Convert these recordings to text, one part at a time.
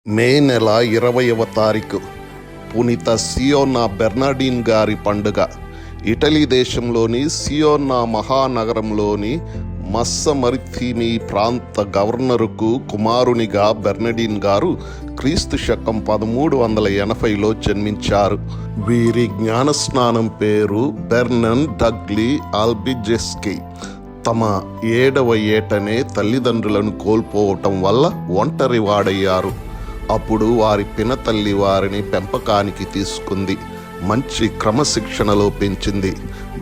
మే నెల 20వ తారీఖు పునీత సియోన్నా బెర్నార్డిన్ గారి పండుగ. ఇటలీ దేశంలోని సియోన్నా మహానగరంలోని మస్సమరిథిని ప్రాంత గవర్నరుకు కుమారునిగా బెర్నార్డిన్ గారు క్రీస్తు శకం 1380లో జన్మించారు. వీరి జ్ఞానస్నానం పేరు బెర్నన్ డగ్లీ ఆల్బిజెస్కీ. తమ 7వ ఏటనే తల్లిదండ్రులను కోల్పోవటం వల్ల ఒంటరి వాడయ్యారు. అప్పుడు వారి పినతల్లి వారిని పెంపకానికి తీసుకుంది. మంచి క్రమశిక్షణలో పెంచింది.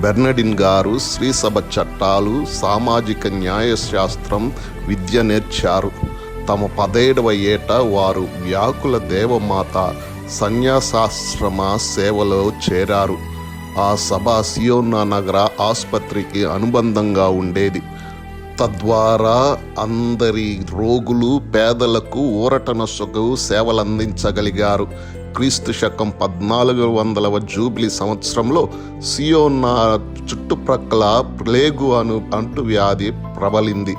బెర్నార్డిన్ గారు శ్రీసభ చట్టాలు, సామాజిక న్యాయశాస్త్రం విద్య నేర్చారు. తమ 17వ ఏట వారు వ్యాకుల దేవమాత సన్యాసాశ్రమ సేవలో చేరారు. ఆ సభ సియోన్నా నగర ఆసుపత్రికి అనుబంధంగా ఉండేది. తద్వారా అందరి రోగులు, పేదలకు ఊరటనొసగు సేవలందించగలిగారు. క్రీస్తు శకం 1400వ జూబిలీ సంవత్సరంలో సియోన్నా చుట్టుప్రక్కల ప్లేగు అంటువ్యాధి ప్రబలింది.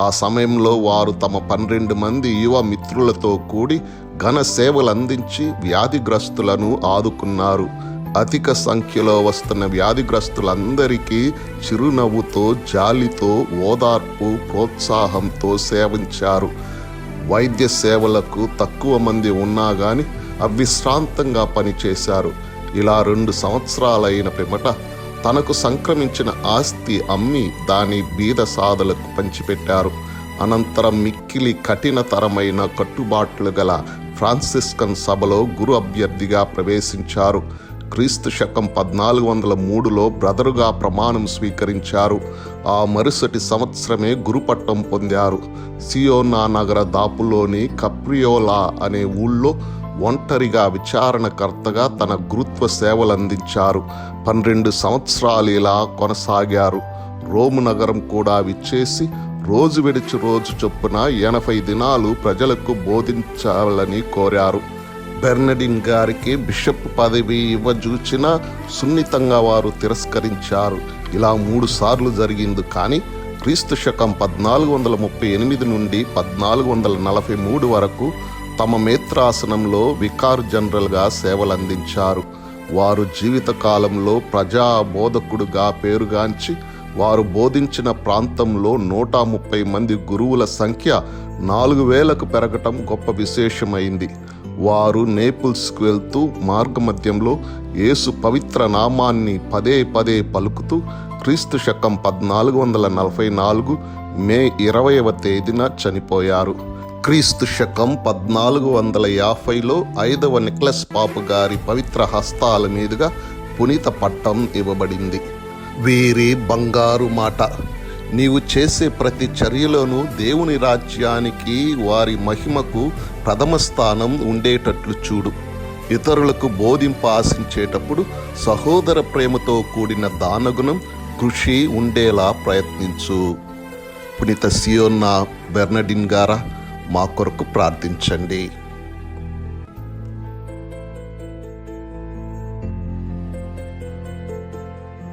ఆ సమయంలో వారు తమ 12 మంది యువ మిత్రులతో కూడి ఘన సేవలు అందించి వ్యాధిగ్రస్తులను ఆదుకున్నారు. అధిక సంఖ్యలో వస్తున్న వ్యాధిగ్రస్తులందరికీ చిరునవ్వుతో, జాలితో, ఓదార్పు, ప్రోత్సాహంతో సేవించారు. వైద్య సేవలకు తక్కువ మంది ఉన్నా కానీ అవిశ్రాంతంగా పనిచేశారు. ఇలా 2 సంవత్సరాలైన పిమ్మట తనకు సంక్రమించిన ఆస్తి అమ్మి దాని బీద సాధులకు పంచిపెట్టారు. అనంతరం మిక్కిలి కఠినతరమైన కట్టుబాట్లు గల ఫ్రాన్సిస్కన్ సభలో గురు అభ్యర్థిగా ప్రవేశించారు. క్రీస్తు శకం 1403లో బ్రదరుగా ప్రమాణం స్వీకరించారు. ఆ మరుసటి సంవత్సరమే గురుపట్టం పొందారు. సియోన్నా నగర దాపులోని కప్రియోలా అనే ఊళ్ళో ఒంటరిగా విచారణకర్తగా తన గురుత్వ సేవలందించారు. 12 సంవత్సరాలు ఇలా కొనసాగారు. రోము నగరం కూడా విచ్చేసి రోజు విడిచి రోజు చొప్పున 80 దినాలు ప్రజలకు బోధించాలని కోరారు. బెర్నార్డిన్ గారికి బిషప్ పదవి ఇవ్వజూచినా సున్నితంగా వారు తిరస్కరించారు. ఇలా 3 సార్లు జరిగింది. కానీ క్రీస్తు శకం 1438 నుండి 1443 వరకు తమ మేత్రాసనంలో వికార్ జనరల్గా సేవలందించారు. వారు జీవితకాలంలో ప్రజా బోధకుడుగా పేరుగాంచి వారు బోధించిన ప్రాంతంలో 130 మంది గురువుల సంఖ్య 4000కు పెరగటం గొప్ప విశేషమైంది. వారు నేపుల్స్కు వెళ్తూ మార్గమధ్యంలో యేసు పవిత్ర నామాన్ని పదే పదే పలుకుతూ క్రీస్తు శకం 1444 మే 20వ తేదీన చనిపోయారు. క్రీస్తు శకం 1450లో 5వ నిక్లస్ పాపు గారి పవిత్ర హస్తాల మీదుగా పునీత పట్టం ఇవ్వబడింది. వీరి బంగారు మాట: నీవు చేసే ప్రతి చర్యలోనూ దేవుని రాజ్యానికి, వారి మహిమకు ప్రథమ స్థానం ఉండేటట్లు చూడు. ఇతరులకు బోధింప ఆశించేటప్పుడు సహోదర ప్రేమతో కూడిన దానగుణం, కృషి ఉండేలా ప్రయత్నించు. పునీత సియోన్నా బెర్నార్డిన్ గారా, మా కొరకు ప్రార్థించండి.